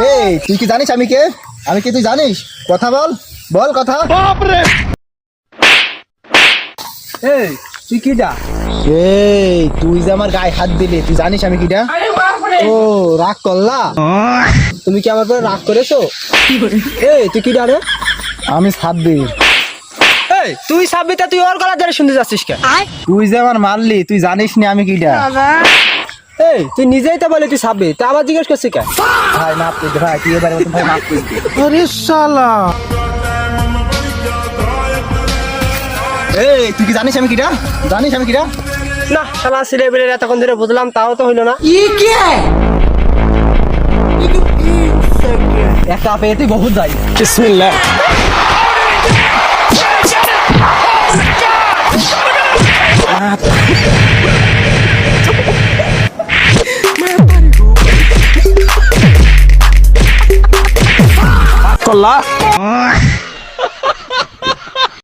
এই তুই কি জানিস আমি কে? আমি কি তুই জানিস? কথা বল, বল কথা। এই তুই কিডা? এই তুই যে আমার গায়ে হাত দিলি, তুই জানিস আমি কিটা? ও রাগ করলা? তুমি কি আমার পরে রাগ করেছো? এই তুই কিডা রে? আমি সাব্বির। এই তুই সাবিতা, তুই ওর গলা ধরে শুনতে যাচ্ছিস কেন? তুই যে আমার মারলি, তুই জানিস নি আমি কিটা? এই তুই নিজেই তো বলে তুই সাবি, তা আবার জিজ্ঞেস করছিস কেন? ভাই মাফ করে দে ভাই, তুই এবারে মতো ভাই মাফ করে দে। আরে শালা, এই তুই কি জানিস আমি কিটা? জানিস আমি কিটা? না শালা ছেলে বেলে এতক্ষণ ধরে বুঝলাম, তাও তো হইলো না। একটা পেয়ে তুই বহুত যাই। বিসমিল্লাহ। করলা